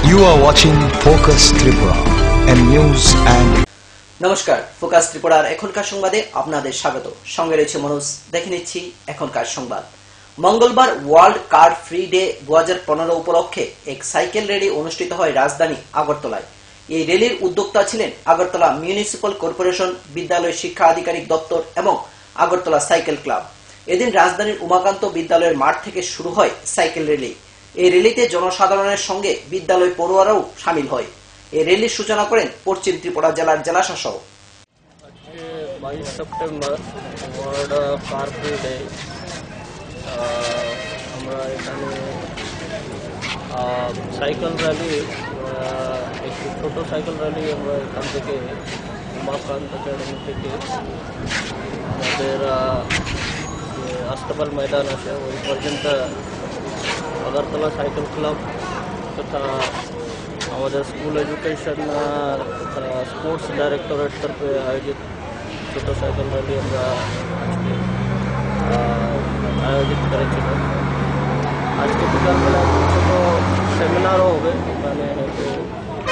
You are watching Focus Tripura and news and নমস্কার focus ত্রিপুরার এখনকার সংবাদে আপনাদের স্বাগত। সঙ্গে রয়েছে মনোজ। দেখে নিচ্ছি এখনকার সংবাদ। মঙ্গলবার ওয়ার্ল্ড কার ফ্রি ডে 2015 উপলক্ষে এক সাইকেল র্যালি অনুষ্ঠিত হয় রাজধানী আগরতলায়। এই র্যালির উদ্যোক্তা ছিলেন আগরতলা মিউনিসিপাল কর্পোরেশন, বিদ্যালয় শিক্ষা আধিকারিক দপ্তর এবং আগরতলা সাইকেল ক্লাব। এদিন রাজধানীর উমাকান্ত বিদ্যালয়ের মাঠ থেকে শুরু হয় সাইকেল র্যালি। এই র্যালিতে জনসাধারণের সঙ্গে বিদ্যালয় পড়ুয়ারাও শামিল হয়। এই র্যালির সূচনা করেন পশ্চিম ত্রিপুরা জেলার জেলাশাসক। 22 সেপ্টেম্বর ওয়ার্ল্ড কার ফ্রি ডে। আমরা এখানে সাইকেল র্যালি, একটি ছোটো সাইকেল র্যালি আমরা এখান থেকে উমাকান্ত একাডেমি থেকে আমাদের আস্তাবল ময়দান আছে ওই পর্যন্ত আগরতলা সাইকেল ক্লাব তথা আমাদের स्कूल एजुकेशन स्पोर्ट्स डायरेक्टरेट तरफे आयोजित छोटो साइकिल रैली আমরা আয়োজিত করেছিলাম। আজকে বিকালবেলা ছোটো সেমিনারও হবে, এখানে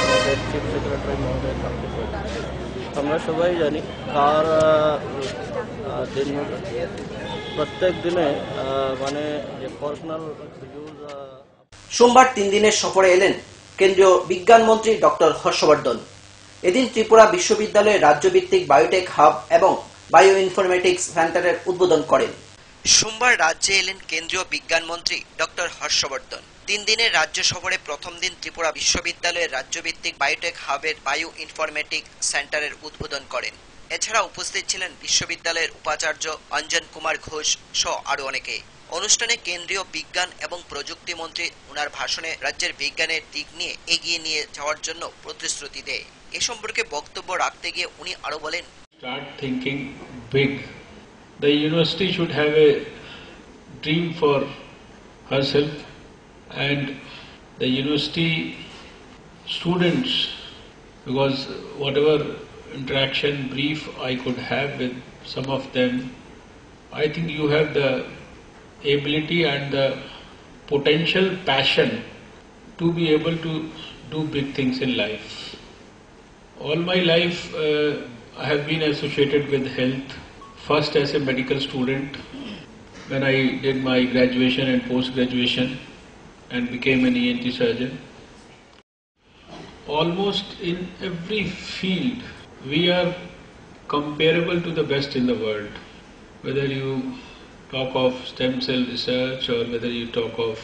আমাদের চিফ সেক্রেটারি মহোদয় থাকবে। আমরা সবাই জানি কার দিন প্রত্যেক দিনে মানে যে পার্সোনাল ইউজ। সোমবার 3 দিনের সফরে এলেন কেন্দ্রীয় বিজ্ঞান মন্ত্রী ডক্টর হর্ষবর্ধন। এদিন ত্রিপুরা বিশ্ববিদ্যালয়ে রাজ্যভিত্তিক বায়োটেক হাব এবং বায়ো ইনফরমেটিক্স সেন্টারের উদ্বোধন করেন। সোমবার রাজ্যে এলেন কেন্দ্রীয় বিজ্ঞান মন্ত্রী ডক্টর হর্ষবর্ধন। 3 দিনের রাজ্য সফরে প্রথম দিন ত্রিপুরা বিশ্ববিদ্যালয়ের রাজ্যভিত্তিক বায়োটেক হাবের বায়ো ইনফরমেটিক্স সেন্টারের উদ্বোধন করেন। এছাড়া উপস্থিত ছিলেন বিশ্ববিদ্যালয়ের উপাচার্য অঞ্জন কুমার ঘোষ সহ আরো অনেকে। অনুষ্ঠানে কেন্দ্রীয় বিজ্ঞান এবং প্রযুক্তি মন্ত্রী ওনার ভাষণে রাজ্যের বিজ্ঞানের দিক নিয়ে এগিয়ে নিয়ে যাওয়ার জন্য প্রতিশ্রুতি দেয়। এ সম্পর্কে বক্তব্য রাখতে গিয়ে উনি আরো বলেন, Start thinking big. The university should have a dream for herself, and the university students, because whatever interaction brief I could have with some of them, I think you have the ability and the potential passion to be able to do big things in life. All my life I have been associated with health, first as a medical student when I did my graduation and post-graduation and became an ENT surgeon. Almost in every field we are comparable to the best in the world, whether you talk of stem cell research or whether you talk of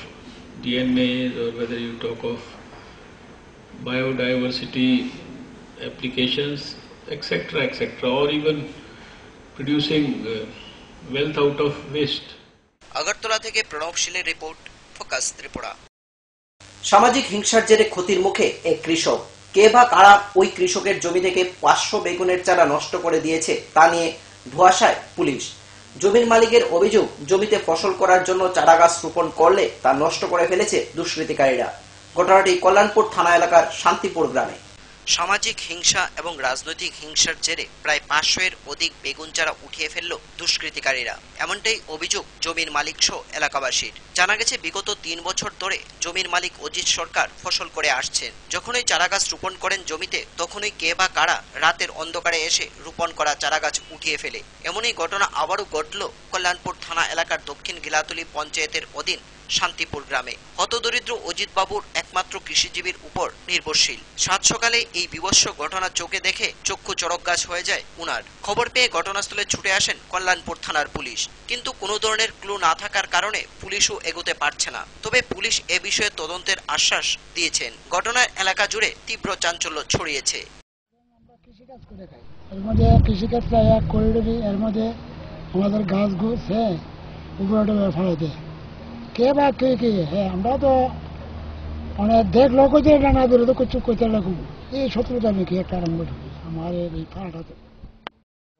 DNA or whether you talk of biodiversity applications, etc., etc., or even producing wealth out of waste. Agartala থেকে প্রণবশীলের report, focus Tripura. সামাজিক হিংসার জেরে ক্ষতির মুখে এক কৃষক। কে বা কারা ওই কৃষকের জমি থেকে 500 বেগুনের চারা নষ্ট করে দিয়েছে তা নিয়ে ধোঁয়াশায় পুলিশ। জমির মালিকের অভিযোগ, জমিতে ফসল করার জন্য চারা গাছ রোপণ করলে তা নষ্ট করে ফেলেছে দুষ্কৃতিকারীরা। ঘটনাটি কল্যাণপুর থানা এলাকার শান্তিপুর গ্রামে। সামাজিক হিংসা এবং রাজনৈতিক হিংসার জেরে প্রায় 500 এর অধিক বেগুন চারা উঠিয়ে ফেলল দুষ্কৃতিকারীরা, এমনটাই অভিযোগ জমির মালিক সহ এলাকাবাসীর। জানা গেছে বিগত 3 বছর ধরে জমির মালিক অজিত সরকার ফসল করে আসছেন। যখনই চারা গাছ রোপণ করেন জমিতে, তখনই কে বা কারা রাতের অন্ধকারে এসে রোপণ করা চারা গাছ উঠিয়ে ফেলে। এমনই ঘটনা আবারও ঘটল কল্যাণপুর থানা এলাকার দক্ষিণ গিলাতলি পঞ্চায়েতের অধীন শান্তিপুর গ্রামে। হতদরিদ্র অজিত বাবুর একমাত্র কৃষিজীবীর উপর নির্ভরশীল। সাত সকালে এই বিভৎস ঘটনা চোখে দেখে চক্ষু চড়ক গাছ হয়ে যায় উনার। খবর পেয়ে ঘটনাস্থলে ছুটে আসেন কল্যাণপুর থানার পুলিশ, কিন্তু কোনো ধরনের ক্লু না থাকার কারণে পুলিশও এগোতে পারছে না। তবে পুলিশ এ বিষয়ে তদন্তের আশ্বাস দিয়েছেন। ঘটনার এলাকা জুড়ে তীব্র চাঞ্চল্য ছড়িয়েছে। কৃষিকাজ করে খাই, এর মধ্যে কৃষিকাজ করিডোরি, এর মধ্যে আমাদের গাছ ঘুষ উপরে ফেলে দেয়। কে বা কে কে আমরা তো অনেক দেখলো কোথায় না বেরোতো কিছু কোথায় রাখুন এই শত্রুতা নাকি একটা আরম্ভ আমার এই পাড়াটাতে।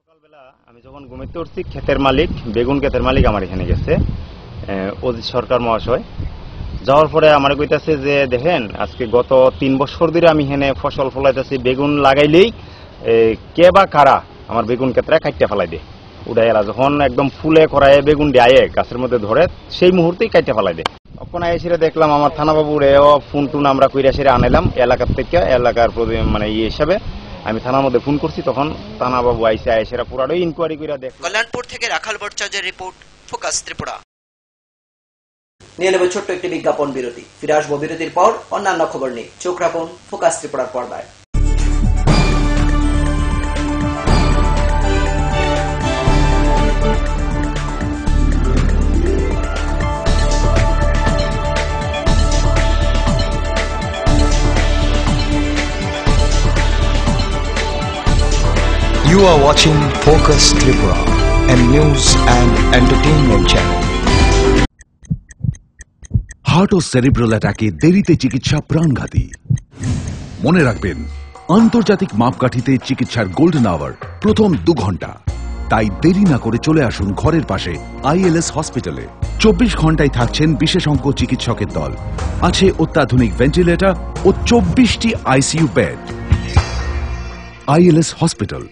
সকালবেলা আমি যখন ঘুমাইতে উঠছি, ক্ষেতের মালিক, বেগুন ক্ষেতের মালিক আমার এখানে গেছে, অজিত সরকার মহাশয়। যাওয়ার পরে আমার কইতাছে যে দেখেন আজকে গত 3 বছর ধরে আমি এখানে ফসল ফলাইতেছি, বেগুন লাগাইলেই কে বা কারা আমার বেগুন ক্ষেত্রে কাটতে ফেলাই দেয়। উড়াইয়া যখন একদম ফুলে করায় বেগুন দিয়ে গাছের মধ্যে ধরে সেই মুহূর্তেই কাটতে ফেলাই দেয়। তখন এসে দেখলাম আমার থানা বাবুর ফোন টুন আমরা কইরা সেরে আনাইলাম এলাকার থেকে, এলাকার মানে হিসাবে আমি থানার মধ্যে ফোন করছি, তখন থানা বাবু আইসে এসেরা পুরাটাই ইনকোয়ারি কইরা দেখ। কল্যাণপুর থেকে রাখাল ভট্টাচার্যের রিপোর্ট, ফোকাস ত্রিপুরা। নিয়ে নেব ছোট্ট একটি বিজ্ঞাপন বিরতি, ফিরে আসবো বিরতির পর অন্যান্য খবর নিয়ে। চোখ রাখুন ফোকাস ত্রিপুরার পর্দায়। You are watching Focus Tripura, a news and entertainment channel. Heart ও সেরিব্রাল অ্যাটাকে দেরিতে চিকিৎসা প্রাণঘাতী। মনে রাখবেন, আন্তর্জাতিক মাপকাঠিতে চিকিৎসার গোল্ডেন আওয়ার প্রথম 2 ঘন্টা। তাই দেরি না করে চলে আসুন ঘরের পাশে ILS হসপিটালে। 24 ঘন্টায় থাকছেন বিশেষজ্ঞ চিকিৎসকের দল, আছে অত্যাধুনিক ভেন্টিলেটর ও 24টি ICU বেড। ILS হসপিটাল,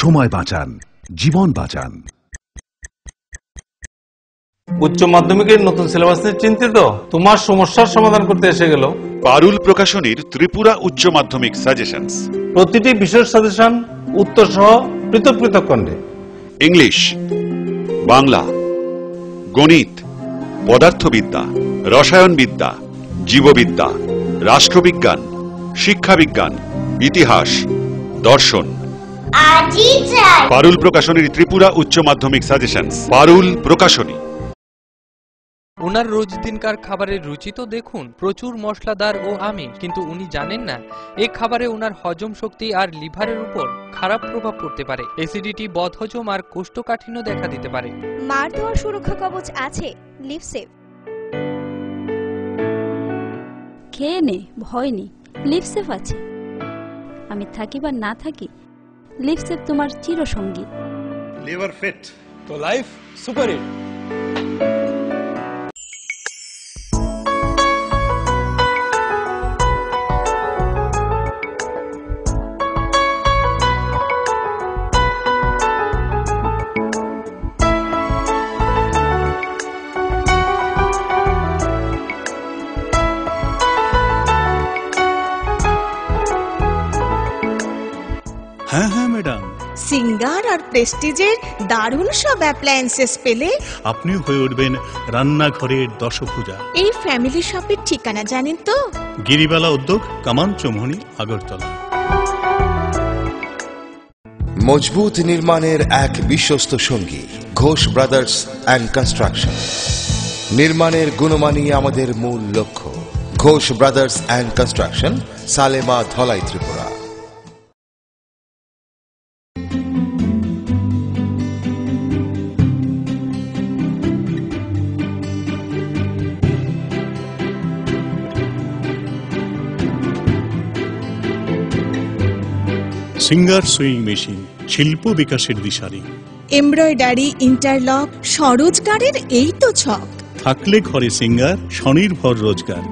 সময় বাঁচান, জীবন বাঁচান। উচ্চ মাধ্যমিকের নতুন সিলেবাস নিয়ে চিন্তিত? তোমার সমস্যার সমাধান করতে এসে গেল পারুল প্রকাশনীর ত্রিপুরা উচ্চ মাধ্যমিক সাজেশনস। প্রতিটি বিষয়ের সাজেশন উত্তর সহ পৃথক পৃথক খণ্ডে। ইংলিশ, বাংলা, গণিত, পদার্থবিদ্যা, রসায়নবিদ্যা, জীববিদ্যা, রাষ্ট্রবিজ্ঞান, শিক্ষাবিজ্ঞান, ইতিহাস, দর্শন। পারুল প্রকাশনীর ত্রিপুরা উচ্চ মাধ্যমিক সাজেশনস। পারুল প্রকাশনী। ওনার রোজ দিনকার খাবারের রুচি তো দেখুন, প্রচুর মশলাদার ও আমিষ, কিন্তু উনি জানেন না এই খাবারে ওনার হজম শক্তি আর লিভারের উপর খারাপ প্রভাব পড়তে পারে। অ্যাসিডিটি, বদহজম আর কোষ্ঠকাঠিন্য দেখা দিতে পারে। মার দেওয়ার সুরক্ষা কবচ আছে লিভসেভ। খেয়ে নে, ভয় নেই, লিভসেভ আছে। আমি থাকি বা না থাকি, লিভসেভ তোমার চিরসঙ্গী। লিভার ফিট তো লাইফ সুপার হিট। হ্যাঁ হ্যাঁ ম্যাডাম, সিঙ্গার আর প্রেস্টিজের দারুণ সব অ্যাপ্লায়েন্সেস পেলে আপনি হয়ে উঠবেন রান্নাঘরের দশভুজা। এই ফ্যামিলি শপের ঠিকানা জানেন তো? গিরিবালা উদ্যোগ, কামান চৌমুহনী, আগরতলা। মজবুত নির্মাণের এক বিশ্বস্ত সঙ্গী ঘোষ ব্রাদার্স অ্যান্ড কনস্ট্রাকশন। নির্মাণের গুণমানই আমাদের মূল লক্ষ্য। Ghosh brothers and construction, Salema, Dhalai, Tripura. Singer sewing machine, শিল্প বিকাশের দিশারি। এমব্রয়ডারি, ইন্টারলক, স্বরোজগারের এই তো ছক। থাকলে ঘরে সিঙ্গার, স্বনির্ভর রোজগার।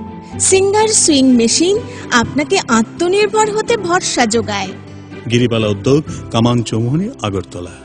সিঙ্গার সুইং মেশিন আপনাকে আত্মনির্ভর হতে ভরসা যোগায়। গিরিবালা উদ্যোগ, কামান চৌমুহনী, আগরতলা।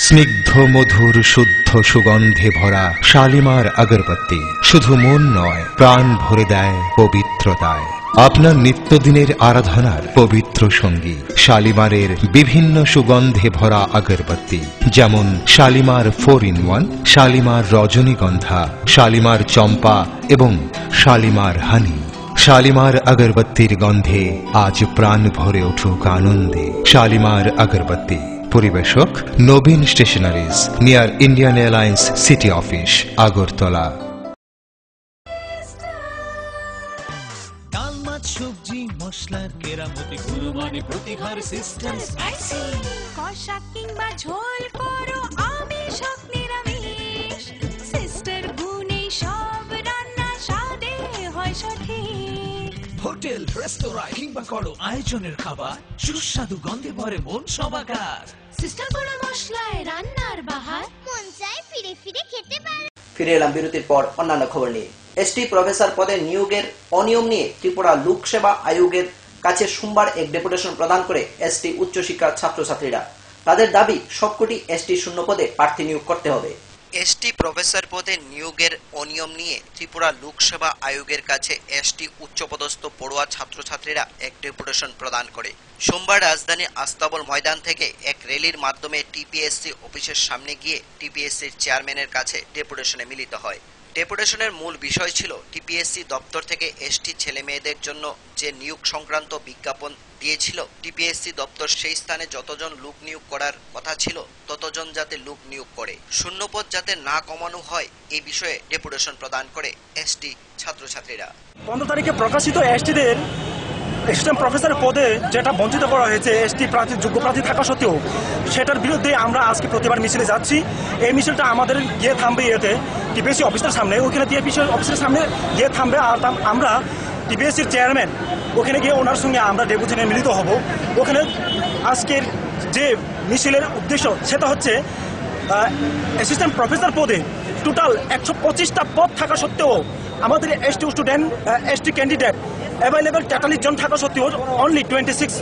স্নিগ্ধ মধুর শুদ্ধ সুগন্ধে ভরা শালিমার আগরবাতি শুধু মন নয়, প্রাণ ভরে দেয় পবিত্রতায়। আপনার নিত্যদিনের আরাধনার পবিত্র সঙ্গী শালিমারের বিভিন্ন সুগন্ধে ভরা আগরবাতি, যেমন শালিমার 4-in-1, শালিমার রজনীগন্ধা, শালিমার চম্পা এবং শালিমার হানি। শালিমার আগরবাতির গন্ধে আজ প্রাণ ভরে উঠুক আনন্দে। শালিমার আগরবাতি। পরিবেশক Nabin stationeries, near Indian airlines city office, Agartala. ডাল, মাছ, সবজি, মশলার কেরামতি, গুণমানে প্রতি ঘর সিস্টেম স্পাইসি। কষা কিংবা ঝোল করো আমিষ হোক নিরামিষ, সিস্টার গুণে সব রান্না স্বাদে হয় সঠিক। হোটেল, রেস্তোরাঁ কিংবা করো আয়োজনের খাবার, সুস্বাদু গন্ধে ভরে মন সবাকার। সিস্টার গুঁড়ো মশলায় রান্নার বাহার, মন চায় ফিরে ফিরে খেতে পারে। ফিরে এলাম বিরতির পর অন্যান্য খবর নিয়ে। এসটি প্রফেসর পদে নিয়োগের অনিয়ম নিয়ে ত্রিপুরা লোকসেবা আয়োগের কাছে সোমবার এক ডেপুটেশন প্রদান করে এসটি উচ্চশিক্ষার ছাত্রছাত্রীরা। তাদের দাবি সবকটি এসটি শূন্য পদে প্রার্থী নিয়োগ করতে হবে। এসটি প্রফেসর পদে নিয়োগের অনিয়ম নিয়ে ত্রিপুরা লোকসেবা আয়োগের কাছে এসটি উচ্চপদস্থ পড়ুয়া ছাত্রছাত্রীরা এক ডেপুটেশন প্রদান করে। সোমবার রাজধানী আস্তাবল ময়দান থেকে এক র্যালির মাধ্যমে টিপিএসসি অফিসের সামনে গিয়ে টিপিএসসির চেয়ারম্যানের কাছে ডেপুটেশনে মিলিত হয়। ডেপুটেশনের মূল বিষয় ছিল টিপিএসসি দপ্তর থেকে এসটি ছেলে মেয়েদের জন্য যে নিয়োগ সংক্রান্ত বিজ্ঞাপন দিয়েছিল, টিপিএসসি দপ্তর সেই স্থানে যতজন লোক নিয়োগ করার কথা ছিল ততজন যাতে লোক নিয়োগ করে, শূন্যপদ যাতে না কমানো হয় এই বিষয়ে ডেপুটেশন প্রদান করে এসটি ছাত্রছাত্রীরা। 15 তারিখে প্রকাশিত এসটিদের অ্যাসিস্ট্যান্ট প্রফেসর পদে যেটা বঞ্চিত করা হয়েছে এসটি প্রার্থী যোগ্য প্রার্থী থাকা সত্ত্বেও, সেটার বিরুদ্ধে আমরা আজকে প্রতিবাদ মিছিলে যাচ্ছি। এই মিছিলটা আমাদের গিয়ে থামবে টিপিএসসি অফিসের সামনে, ওখানে টিপিএসসি অফিসের সামনে গিয়ে থামবে। আর আমরা টিপিএসসির চেয়ারম্যান ওখানে গিয়ে ওনার সঙ্গে আমরা ডেপুটেশনে মিলিত হব। ওখানে আজকের যে মিছিলের উদ্দেশ্য সেটা হচ্ছে অ্যাসিস্ট্যান্ট প্রফেসর পদে টোটাল 125টা পদ থাকা সত্ত্বেও আমাদের ST student ST candidate available 43 জন থাকা সত্ত্বেও অনলি 26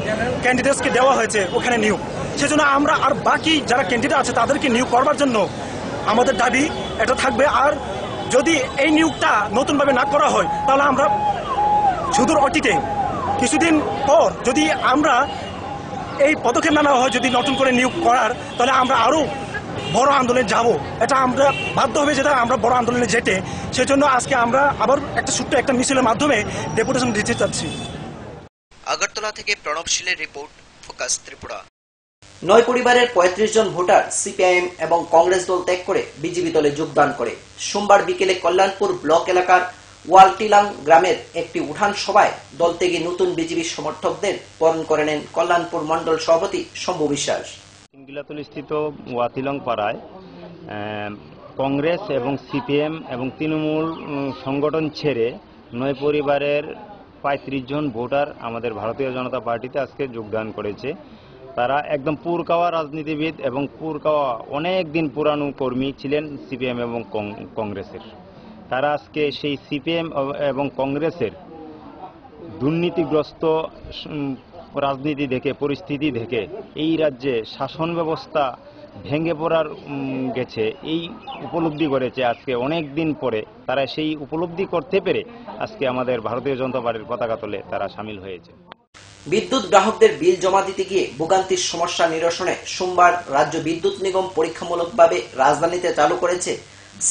ক্যান্ডিডেটসকে দেওয়া হয়েছে ওখানে নিয়োগ। সেজন্য আমরা আর বাকি যারা ক্যান্ডিডেট আছে তাদেরকে নিয়োগ করবার জন্য আমাদের দাবি এটা থাকবে। আর যদি এই নিয়োগটা নতুনভাবে না করা হয় তাহলে আমরা সুদূর অতীতে কিছুদিন পর যদি আমরা এই পদক্ষেপ না নেওয়া হয়, যদি নতুন করে নিয়োগ করার, তাহলে আমরা আরও বড় আন্দোলনে যাব। এটা আমরা বাধ্য হবে যেটা আমরা বড় আন্দোলনে যেতে। সেজন্য আজকে আমরা আবার একটা ছোট্ট একটা মিছিলের মাধ্যমে ডেপুটেশন দিতে চাচ্ছি। আগরতলা থেকে প্রণবশীলের রিপোর্ট, ফোকাস ত্রিপুরা। 9 পরিবারের 35 জন ভোটার সিপিআইএম এবং কংগ্রেস দল ত্যাগ করে বিজেপি দলে যোগদান করে। সোমবার বিকেলে কল্যাণপুর ব্লক এলাকার ওয়ালটিলাং গ্রামের একটি উঠান সভায় দল থেকে নতুন বিজেপি সমর্থকদের বরণ করে নেন কল্যাণপুর মন্ডল সভাপতি শম্ভু বিশ্বাস। সিঙ্গিলাতুল স্থিত ওয়াতিলং পাড়ায় কংগ্রেস এবং সিপিএম এবং তৃণমূল সংগঠন ছেড়ে 9 পরিবারের 35 জন ভোটার আমাদের ভারতীয় জনতা পার্টিতে আজকে যোগদান করেছে। তারা একদম পুরকাওয়া রাজনীতিবিদ এবং পুরকাওয়া অনেক দিন পুরানো কর্মী ছিলেন সিপিএম এবং কংগ্রেসের। তারা আজকে সেই সিপিএম এবং কংগ্রেসের দুর্নীতিগ্রস্ত রাজনীতি দেখে, পরিস্থিতি দেখে এই রাজ্যে শাসন ব্যবস্থা ভেঙে পড়ার গেছে, এই উপলব্ধি করেছে। আজকে অনেক দিন পরে তারা সেই উপলব্ধি করতে পেরে আজকে আমাদের ভারতীয় জনতা পার্টির পতাকা তলে তারা সামিল হয়েছে। বিদ্যুৎ গ্রাহকদের বিল জমা দিতে গিয়ে ভোগান্তির সমস্যা নিরসনে সোমবার রাজ্য বিদ্যুৎ নিগম পরীক্ষামূলকভাবে রাজধানীতে চালু করেছে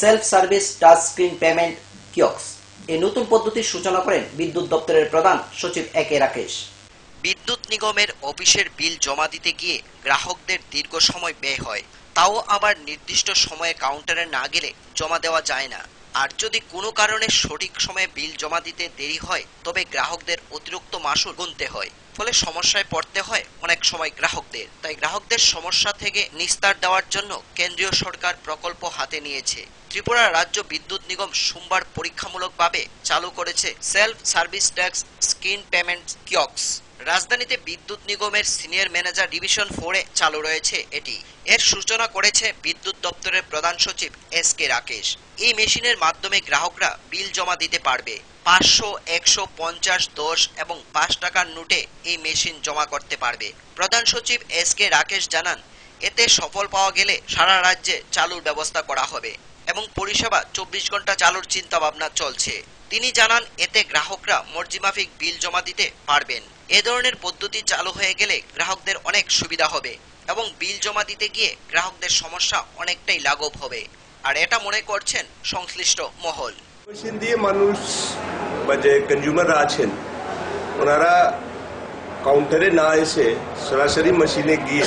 self service touch screen payment kiosk. এই নতুন পদ্ধতির সূচনা করেন বিদ্যুৎ দপ্তরের প্রধান সচিব একে রাকেশ। বিদ্যুৎ নিগমের অফিসের বিল জমা দিতে গিয়ে গ্রাহকদের দীর্ঘ সময় ব্যয় হয়, তাও আবার নির্দিষ্ট সময়ে কাউন্টারে না গেলে জমা দেওয়া যায় না। আর যদি কোনো কারণে সঠিক সময়ে বিল জমা দিতে দেরি হয় তবে গ্রাহকদের অতিরিক্ত মাসুল গুনতে হয়, ফলে সমস্যায় পড়তে হয় অনেক সময় গ্রাহকদের। তাই গ্রাহকদের সমস্যা থেকে নিস্তার দেওয়ার জন্য কেন্দ্রীয় সরকার প্রকল্প হাতে নিয়েছে। ত্রিপুরা রাজ্য বিদ্যুৎ নিগম সোমবার পরীক্ষামূলকভাবে চালু করেছে self service tax screen payment kiosk. রাজধানীতে বিদ্যুৎ নিগমের সিনিয়র ম্যানেজার ডিভিশন 4-এ চালু রয়েছে এটি। এর সূচনা করেছে বিদ্যুৎ দপ্তরের প্রধান সচিব এস কে রাকেশ। এই মেশিনের মাধ্যমে গ্রাহকরা বিল জমা দিতে পারবে। 500, 100, 50, 10 এবং 5 টাকার নোটে এই মেশিন জমা করতে পারবে। প্রধান সচিব এস কে রাকেশ জানান, এতে সফল পাওয়া গেলে সারা রাজ্যে চালুর ব্যবস্থা করা হবে এবং পরিষেবা 24 ঘন্টা চালুর চিন্তা ভাবনা চলছে। তিনি জানান, এতে গ্রাহকরা মর্জিমাফিক বিল জমা দিতে পারবেন। এ ধরনের পদ্ধতি চালু হয়ে গেলে গ্রাহকদের অনেক সুবিধা হবে এবং বিল জমা দিতে গিয়ে গ্রাহকদের সমস্যা অনেকটাই লাঘব হবে। আর এটা মনে করছেন সংশ্লিষ্ট মহল। মেশিন দিয়ে মানুষ বা যে কনজিউমাররা আছেন ওনারা কাউন্টারে না এসে সরাসরি মেশিনে গিয়ে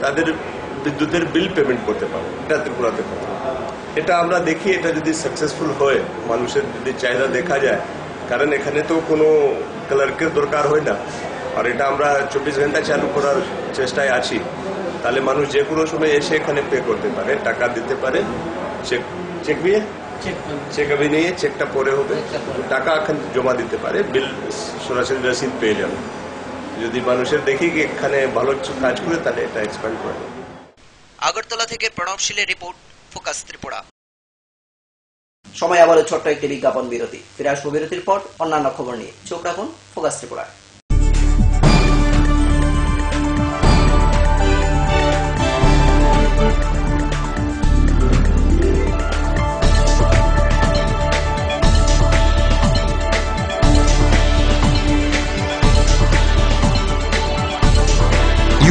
তাদের বিদ্যুতের বিল পেমেন্ট করতে পারে। এটা ত্রিপুরাতে কথা, এটা আমরা দেখি এটা যদি সাকসেসফুল হয়, মানুষের যদি চাহিদা দেখা যায়, কারণ এখানে তো কোনো ক্লার্কের দরকার হয় না, আর এটা আমরা 24 ঘন্টা চালু করার চেষ্টায় আছি, তাহলে মানুষ যে কোনো সময় এসে এখানে পে করতে পারে, টাকা দিতে পারে। চেক দিয়ে চেক আমি নিয়ে চেকটা পরে হবে, টাকা এখন জমা দিতে পারে, বিল সরাসরি রসিদ পেয়ে যাবে। যদি মানুষের দেখি কি এখানে ভালো কাজ করে তাহলে এটা এক্সপ্যান্ড করে। আগরতলা থেকে প্রণবশীলের রিপোর্ট, ফোকাস ত্রিপুরা। সময় আবার ছোট্ট একটি বিজ্ঞাপন বিরতি। ফিরে আসবো বিরতির পর অন্যান্য খবর নিয়ে। চোখ রাখুন focus Tripura.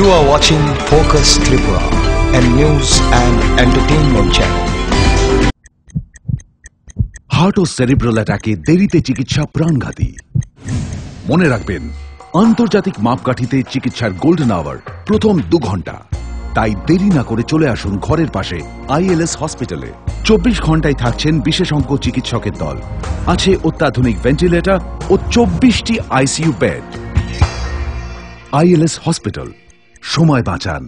You are watching Focus Tripura, a news and entertainment channel. Heart ও সেরিব্রাল অ্যাটাকে দেরিতে চিকিৎসা প্রাণঘাতী। মনে রাখবেন, আন্তর্জাতিক মাপকাঠিতে চিকিৎসার গোল্ডেন আওয়ার প্রথম 2 ঘন্টা। তাই দেরি না করে চলে আসুন ঘরের পাশে ILS হসপিটালে। 24 ঘন্টায় থাকছেন বিশেষজ্ঞ চিকিৎসকের দল। আছে অত্যাধুনিক ভেন্টিলেটর ও 24টি ICU বেড। ILS হসপিটাল, সময় বাঁচান,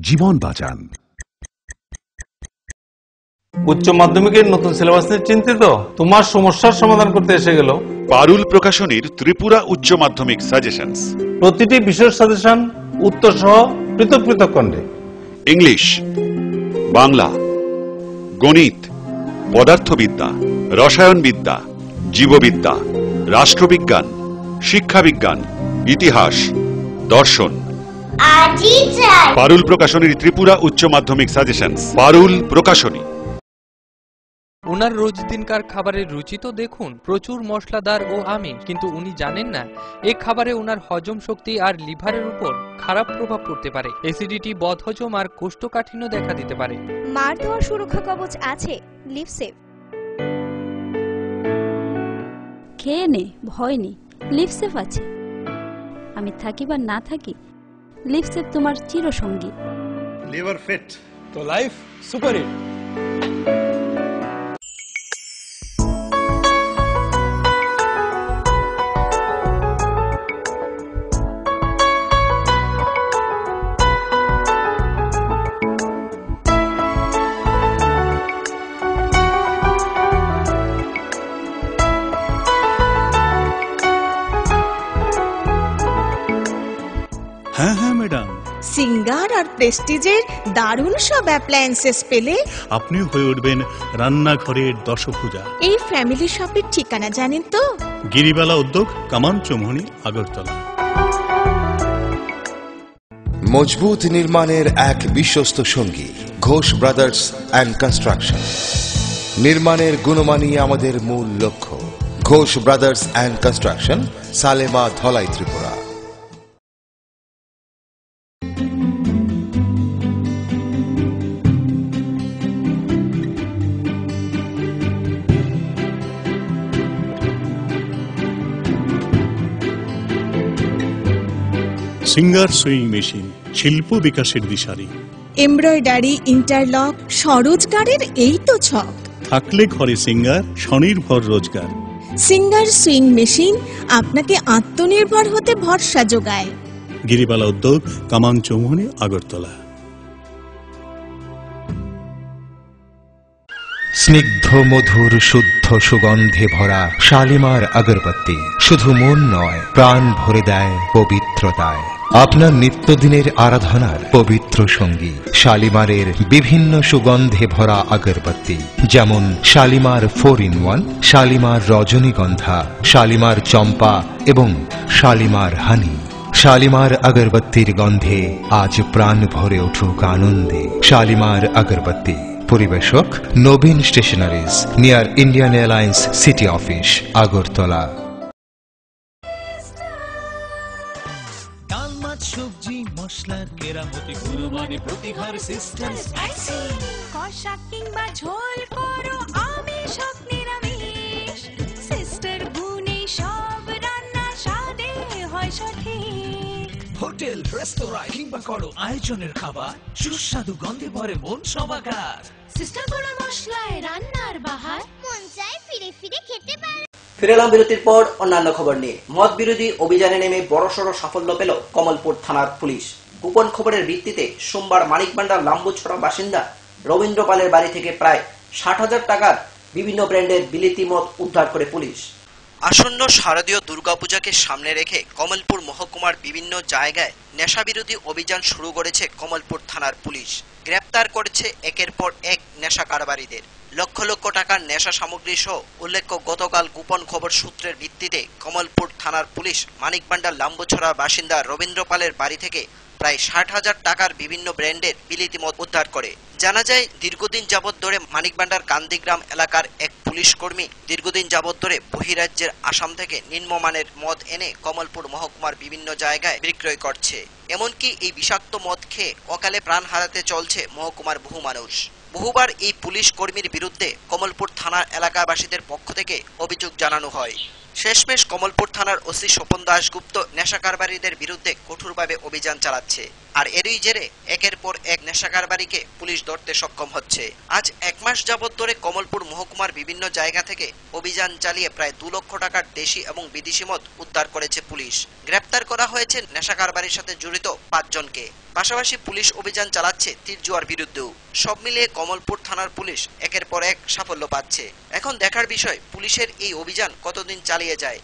জীবন বাঁচান। উচ্চ মাধ্যমিকের নতুন সিলেবাস নিয়ে চিন্তিত? তোমার সমস্যার সমাধান করতে এসে গেল পারুল প্রকাশনীর ত্রিপুরা উচ্চ মাধ্যমিক সাজেশনস। প্রতিটি বিষয়ের সাজেশন উত্তর সহ পৃথক পৃথক খণ্ডে। ইংলিশ, বাংলা, গণিত, পদার্থবিদ্যা, রসায়নবিদ্যা, জীববিদ্যা, রাষ্ট্রবিজ্ঞান, শিক্ষাবিজ্ঞান, ইতিহাস, দর্শন। পারুল প্রকাশনীর ত্রিপুরা উচ্চ মাধ্যমিক সাজেশনস। পারুল প্রকাশনী। ওনার রোজ দিনকার খাবারের রুচি তো দেখুন, প্রচুর মশলাদার ও আমিষ, কিন্তু উনি জানেন না এই খাবারে ওনার হজম শক্তি আর লিভারের উপর খারাপ প্রভাব পড়তে পারে। অ্যাসিডিটি, বদহজম আর কোষ্ঠকাঠিন্য দেখা দিতে পারে। মার দেওয়া সুরক্ষা কবচ আছে লিভসেভ। খেয়ে নে, ভয় নেই, লিভসেভ আছে। আমি থাকি বা না থাকি, লিভসেভ তোমার চিরসঙ্গী। লিভার ফিট তো লাইফ সুপার হিট। হ্যাঁ হ্যাঁ ম্যাডাম, সিঙ্গার আর প্রেস্টিজের দারুণ সব অ্যাপ্লায়েন্সেস পেলে আপনিও হয়ে উঠবেন রান্নাঘরের দশভুজা। এই ফ্যামিলি শপের ঠিকানা জানেন তো? গিরিবালা উদ্যোগ, কামান চৌমুহনী, আগরতলা। মজবুত নির্মাণের এক বিশ্বস্ত সঙ্গী ঘোষ ব্রাদার্স অ্যান্ড কনস্ট্রাকশন। নির্মাণের গুণমানই আমাদের মূল লক্ষ্য। Ghosh brothers and construction, Salema, Dhalai, Tripura. Singer sewing machine, শিল্প বিকাশের দিশারি। এমব্রয়ডারি, ইন্টারলক, স্বরোজগারের এই তো ছক। থাকলে ঘরে সিঙ্গার, স্বনির্ভর রোজগার। সিঙ্গার সুইং মেশিন আপনাকে আত্মনির্ভর হতে ভরসা যোগায়। গিরিবালা উদ্যোগ, কামান চৌমুহনী, আগরতলা। স্নিগ্ধ মধুর শুদ্ধ সুগন্ধে ভরা শালিমার আগরবাতি শুধু মন নয়, প্রাণ ভরে দেয় পবিত্রতায়। আপনার নিত্যদিনের আরাধনার পবিত্র সঙ্গী শালিমারের বিভিন্ন সুগন্ধে ভরা আগরবাতি, যেমন শালিমার 4-in-1, শালিমার রজনীগন্ধা, শালিমার চম্পা এবং শালিমার হানি। শালিমার আগরবাতির গন্ধে আজ প্রাণ ভরে উঠুক আনন্দে। শালিমার আগরবাতি। পরিবেশক Nabin stationeries, near Indian airlines city office, Agartala. ডাল, মাছ, সবজি, মশলার কেরামতি, গুণমানে প্রতিভার সিস্টার স্পাইসি। কষা কিংবা ঝোল করো আমিষ হোক নিরামিষ, সিস্টার গুণে সব রান্না স্বাদে হয় সঠিক। হোটেল, রেস্তোরাঁ কিংবা করো আয়োজনের খাবার, সুস্বাদু গন্ধে ভরে মন সমাকার। সিস্টার গুণ মশলায় রান্নার বাহার, মন চায় ফিরে ফিরে খেতে পারে। ফিরে এলাম বিরতির পর অন্যান্য খবর নিয়ে। মদ বিরোধী অভিযানে নেমে বড়সড় সাফল্য পেল কমলপুর থানার পুলিশ। গোপন খবরের ভিত্তিতে সোমবার মানিকবান্ডার লাম্বুছড়া বাসিন্দা রবীন্দ্র পালের বাড়ি থেকে প্রায় 60,000 টাকার বিভিন্ন ব্র্যান্ডের বিলিতি মদ উদ্ধার করে পুলিশ। আসন্ন শারদীয় দুর্গাপূজাকে সামনে রেখে কমলপুর মহকুমার বিভিন্ন জায়গায় নেশাবিরোধী অভিযান শুরু করেছে কমলপুর থানার পুলিশ। গ্রেপ্তার করেছে একের পর এক নেশা কারবারিদের। লক্ষ লক্ষ টাকার নেশা সামগ্রী সহ উল্লেখ্য, গতকাল গোপন খবর সূত্রের ভিত্তিতে কমলপুর থানার পুলিশ মানিকবান্ডার লাম্বুছড়া বাসিন্দা রবীন্দ্র পালের বাড়ি থেকে প্রায় 60,000 টাকার বিভিন্ন ব্র্যান্ডের বিলিতি মদ উদ্ধার করে। জানা যায়, দীর্ঘদিন যাবৎ ধরে মানিকবান্ডার কান্দিগ্রাম এলাকার এক পুলিশ কর্মী দীর্ঘদিন যাবৎ ধরে বহিরাজ্যের আসাম থেকে নিম্নমানের মদ এনে কমলপুর মহকুমার বিভিন্ন জায়গায় বিক্রয় করছে। এমনকি এই বিষাক্ত মদ খেয়ে অকালে প্রাণ হারাতে চলছে মহকুমার বহু মানুষ। বহুবার এই পুলিশ কর্মীর বিরুদ্ধে কমলপুর থানার এলাকাবাসীদের পক্ষ থেকে অভিযোগ জানানো হয়। শেষমেশ কমলপুর থানার ওসি স্বপন দাশগুপ্ত নেশা কারবারিদের বিরুদ্ধে কঠোরভাবে অভিযান চালাচ্ছে। আর এরই জেরে একের পর এক নেশা কারবারিকে পুলিশ ধরতে সক্ষম হচ্ছে। আজ 1 মাস যাবৎ ধরে কমলপুর মহকুমার বিভিন্ন জায়গা থেকে অভিযান চালিয়ে প্রায় 2 লক্ষ টাকার দেশি এবং বিদেশি মদ উদ্ধার করেছে পুলিশ। গ্রেপ্তার করা হয়েছে নেশা কারবারির সাথে জড়িত 5 জনকে। পাশাপাশি পুলিশ অভিযান চালাচ্ছে তীরজুয়ার বিরুদ্ধেও। সব মিলিয়ে কমলপুর থানার পুলিশ একের পর এক সাফল্য পাচ্ছে। এখন দেখার বিষয় পুলিশের এই অভিযান কতদিন চালিয়ে যায়।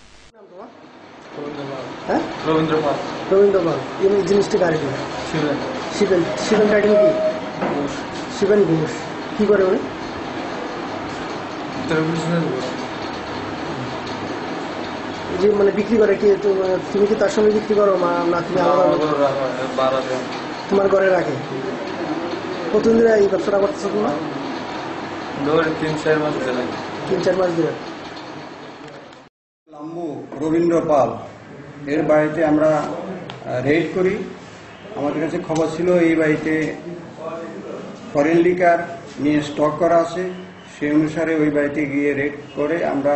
জিনিসটা গাড়ি শিবেন শিবেন টাইটেল কি? শিবেন ঘোষ। কি করে উনি? যে মানে বিক্রি করে কি? তুমি কি তার সঙ্গে বিক্রি করো না তুমি তোমার ঘরে রাখে? কতদিন ধরে এই ব্যবসাটা করতেছো তোমার? 3-4 মাস ধরে। লাম্বু রবীন্দ্র পাল এর বাড়িতে আমরা রেড করি। আমাদের কাছে খবর ছিল এই বাড়িতে ফরেন লিকার নিয়ে স্টক করা আছে। সেই অনুসারে ওই বাড়িতে গিয়ে রেড করে আমরা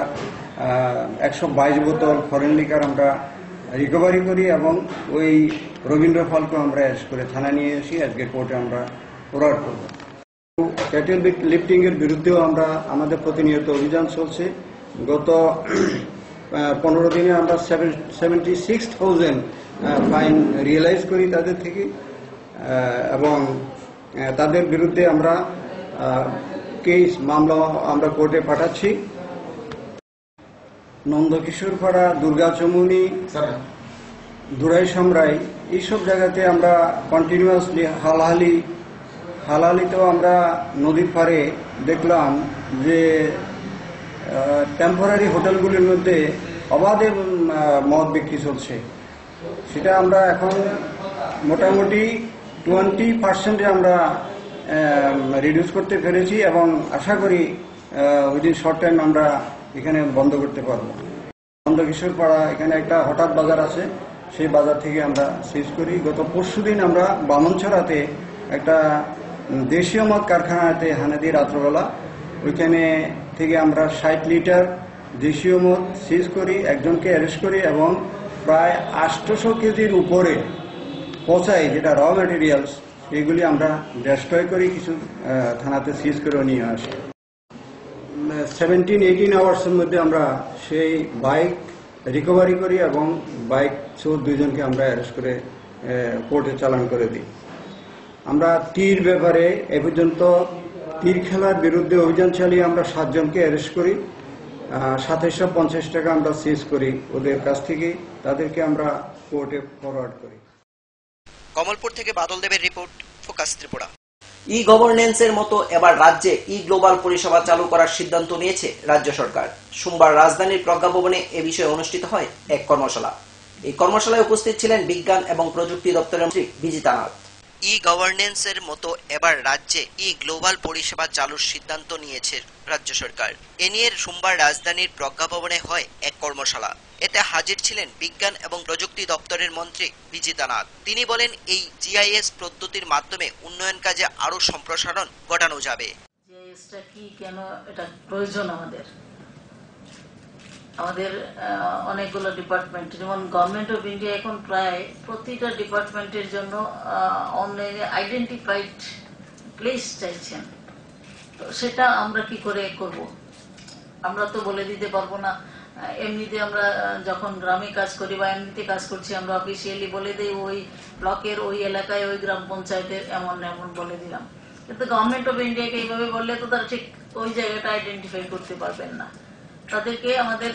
122 বোতল ফরেন লিকার আমরা রিকভারি করি এবং ওই রবীন্দ্র পালকে আমরা অ্যারেস্ট করে থানা নিয়ে এসে আজকে কোর্টে আমরা ফরওয়ার্ড করব। ক্যাটেল লিফটিং এর বিরুদ্ধেও আমরা আমাদের প্রতিনিয়ত অভিযান চলছে। গত 15 দিনে আমরা 76,000 ফাইন রিয়েলাইজ করি তাদের থেকে এবং তাদের বিরুদ্ধে আমরা কেস মামলা আমরা কোর্টে পাঠাচ্ছি। নন্দকিশোর পাড়া, দুর্গা চমুনি, দুরাই সামরাই এইসব জায়গাতে আমরা কন্টিনিউয়াসলি হালালিতেও আমরা নদীর পাড়ে দেখলাম যে টেম্পোরারি হোটেলগুলির মধ্যে অবাধে মদ বিক্রি চলছে। সেটা আমরা এখন মোটামুটি 20% আমরা রিডিউস করতে পেরেছি এবং আশা করি উইদিন শর্ট টাইম আমরা এখানে বন্ধ করতে পারবো। নন্দকিশোর পাড়া এখানে একটা হঠাৎ বাজার আছে, সেই বাজার থেকে আমরা সিজ করি। গত পরশুদিন আমরা বামনছড়াতে একটা দেশীয় মদ কারখানাতে হানা দিই রাত্রবেলা। ওইখানে থেকে আমরা 60 লিটার দেশীয় মদ সিজ করি, একজনকে অ্যারেস্ট করি এবং প্রায় 800 কেজির উপরে পচাই যেটা র ম্যাটেরিয়ালস এগুলি আমরা ডেস্ট্রয় করি, কিছু থানাতে সিজ করে নিয়ে আসি। 17-18 আওয়ার্সের মধ্যে আমরা সেই বাইক রিকভারি করি এবং বাইক চোর 2 জনকে আমরা অ্যারেস্ট করে কোর্টে চালান করে দিই। আমরা তীর ব্যাপারে এ পর্যন্ত তীর খেলার বিরুদ্ধে অভিযান চালিয়ে আমরা 7 জনকে অ্যারেস্ট করি। 2750 টাকা আমরা সিজ করি ওদের কাছ থেকে, তাদেরকে আমরা কোর্টে ফরওয়ার্ড করি। কমলপুর থেকে বাদল দেবের রিপোর্ট, ফোকাস ত্রিপুরা। ই গভর্নেন্সের মতো এবার রাজ্যে ই গ্লোবাল পরিষেবা চালু করার সিদ্ধান্ত নিয়েছে রাজ্য সরকার। সোমবার রাজধানীর প্রজ্ঞাভবনে এ বিষয়ে অনুষ্ঠিত হয় এক কর্মশালা। এই কর্মশালায় উপস্থিত ছিলেন বিজ্ঞান এবং প্রযুক্তি দপ্তরের মন্ত্রী বিজিতা নাথ। ই গভর্নেন্সের মতো এবার রাজ্যে ই গ্লোবাল পরিষেবা চালুর সিদ্ধান্ত নিয়েছে রাজ্য সরকার। এ নিয়ে সোমবার রাজধানীর প্রজ্ঞাভবনে হয় এক কর্মশালা। এতে হাজির ছিলেন বিজ্ঞান এবং প্রযুক্তি দপ্তরের মন্ত্রী বিজিতা নাথ। তিনি বলেন, এই জিআইএস পদ্ধতির মাধ্যমে উন্নয়ন কাজে আরো সম্প্রসারণ ঘটানো যাবে। জিআইএসটা কি, কেন এটা প্রয়োজন আমাদের অনেকগুলো ডিপার্টমেন্ট, যেমন গভর্নমেন্ট অফ ইন্ডিয়া এখন প্রায় প্রতিটা ডিপার্টমেন্টের জন্য অনলাইনে আইডেন্টিফাইড প্লেস চাইছেন। তো সেটা আমরা কি করে করব? আমরা তো বলে দিতে পারবো না। এমনিতে আমরা যখন গ্রামে কাজ করি বা এমনিতে কাজ করছি, আমরা অফিসিয়ালি বলে দিই ওই ব্লকের ওই এলাকায় ওই গ্রাম পঞ্চায়েতের এমন এমন বলে দিলাম। কিন্তু গভর্নমেন্ট অফ ইন্ডিয়াকে এইভাবে বললে তো তারা ঠিক ওই জায়গাটা আইডেন্টিফাই করতে পারবেন না। তাদেরকে আমাদের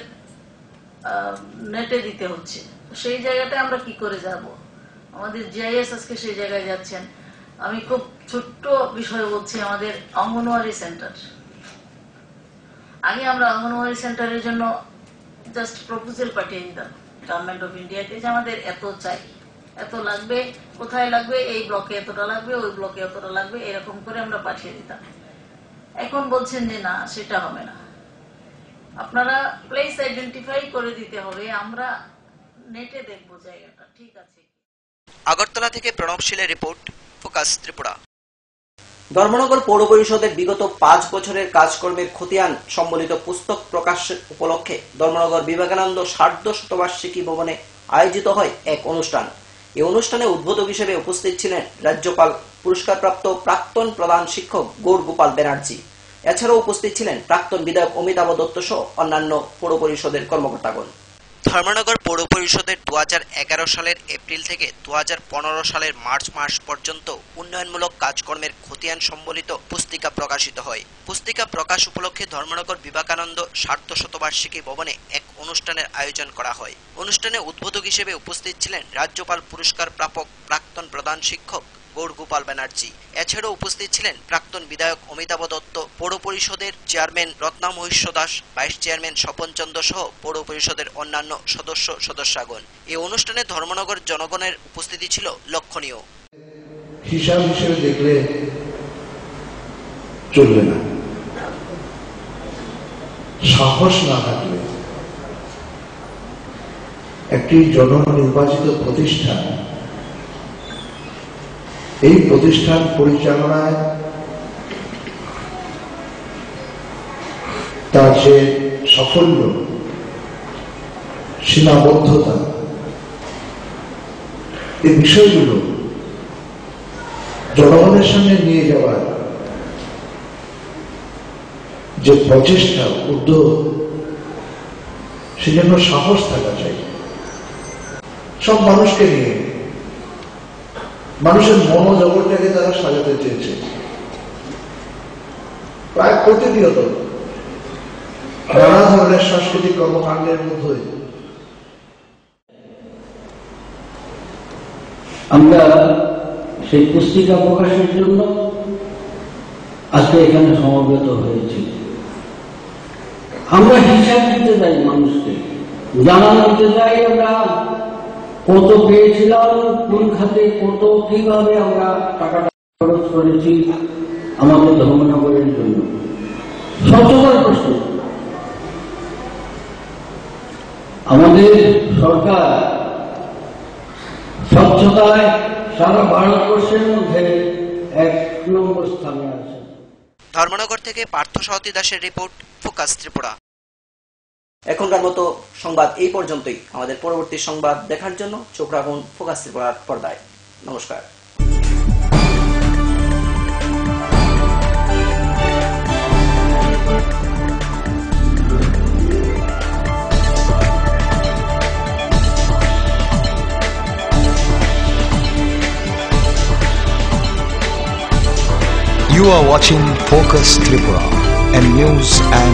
নেটে দিতে হচ্ছে। সেই জায়গাটায় আমরা কি করে যাব? আমাদের জিআইএস আজকে সেই জায়গায় যাচ্ছেন। আমি খুব ছোট্ট বিষয় বলছি, আমাদের অঙ্গনওয়াড়ি সেন্টার। আগে আমরা অঙ্গনওয়াড়ি সেন্টারের জন্য জাস্ট প্রপোজাল পাঠিয়ে দিতাম গভর্নমেন্ট অফ ইন্ডিয়াকে যে আমাদের এত চাই, এত লাগবে, কোথায় লাগবে, এই ব্লকে এতটা লাগবে, ওই ব্লকে এতটা লাগবে, এরকম করে আমরা পাঠিয়ে দিতাম। এখন বলছেন যে না, সেটা হবে না, আপনারা প্লেস আইডেন্টিফাই করে দিতে হবে, আমরা নেটে দেখবো জায়গাটা ঠিক আছে। আগরতলা থেকে প্রণবশীলের রিপোর্ট, ফোকাস ত্রিপুরা। ধর্মনগর পৌর পরিষদের বিগত 5 বছরের কাজকর্মের খতিয়ান সম্বলিত পুস্তক প্রকাশ উপলক্ষে ধর্মনগর বিবেকানন্দ সার্ধ শতবার্ষিকী ভবনে আয়োজিত হয় এক অনুষ্ঠান। এই অনুষ্ঠানে উদ্বোধক হিসেবে উপস্থিত ছিলেন রাজ্যপাল পুরস্কারপ্রাপ্ত প্রাক্তন প্রধান শিক্ষক গৌর গোপাল ব্যানার্জি। এছাড়াও উপস্থিত ছিলেন প্রাক্তন বিধায়ক অমিতাভ দত্ত সহ অন্যান্য পৌর পরিষদের কর্মকর্তাগণ। ধর্মনগর পৌর পরিষদের 2011 সালের এপ্রিল থেকে 2015 সালের মার্চ মাস পর্যন্ত উন্নয়নমূলক কাজকর্মের খতিয়ান সম্বলিত পুস্তিকা প্রকাশিত হয়। পুস্তিকা প্রকাশ উপলক্ষে ধর্মনগর বিবেকানন্দ সার্ধ শতবার্ষিকী ভবনে এক অনুষ্ঠানের আয়োজন করা হয়। অনুষ্ঠানে উদ্বোধক হিসেবে উপস্থিত ছিলেন রাজ্যপাল পুরস্কার প্রাপক প্রাক্তন প্রধান শিক্ষক গৌর গোপাল ব্যানার্জি। এছাড়াও উপস্থিত ছিলেন প্রাক্তন বিধায়ক অমিতাভ দত্ত, পৌর পরিষদের chairman Ratna Mahishya Das, vice chairman Swapan Chandra সহ পৌর পরিষদের অন্যান্য সদস্যগণ। এই অনুষ্ঠানে ধর্মনগর জনগণের উপস্থিতি ছিল লক্ষণীয়। হিসাব হিসেবে দেখলে চলবে না, সাহস না থাকলে একটি জননির্বাচিত প্রতিষ্ঠান, এই প্রতিষ্ঠান পরিচালনায় তার যে সাফল্য, সীমাবদ্ধতা, এই বিষয়গুলো জনগণের সামনে নিয়ে যাওয়ার যে প্রচেষ্টা, উদ্যোগ, সেজন্য সাহস থাকা চাই। সব মানুষকে নিয়ে মানুষের মনোজগৎটাকে তারা সাজাতে চেয়েছে। প্রায় প্রতিনিয়ত নানা ধরনের সাংস্কৃতিক কর্মকাণ্ডের মধ্যে আমরা সেই পুস্তিকা প্রকাশের জন্য আজকে এখানে সমবেত হয়েছি। আমরা হিসাব দিতে চাই, মানুষকে জানানো দিতে চাই আমরা কত পেয়েছিলাম, কোন খাতে কত, কিভাবে আমরা টাকাটা খরচ করেছি আমাদের ধর্মনগরের জন্য। স্বচ্ছতার প্রশ্ন, আমাদের সরকার স্বচ্ছতায় সারা ভারতবর্ষের মধ্যে 1 নম্বর স্থানে আছে। ধর্মনগর থেকে পার্থ সারথী দাসের রিপোর্ট, ফোকাস ত্রিপুরা। এখনকার মতো সংবাদ এই পর্যন্তই। আমাদের পরবর্তী সংবাদ দেখার জন্য চোখ রাখুন ফোকাস ত্রিপুরার পর্দায়। নমস্কার। You are watching Focus Tripura, a news and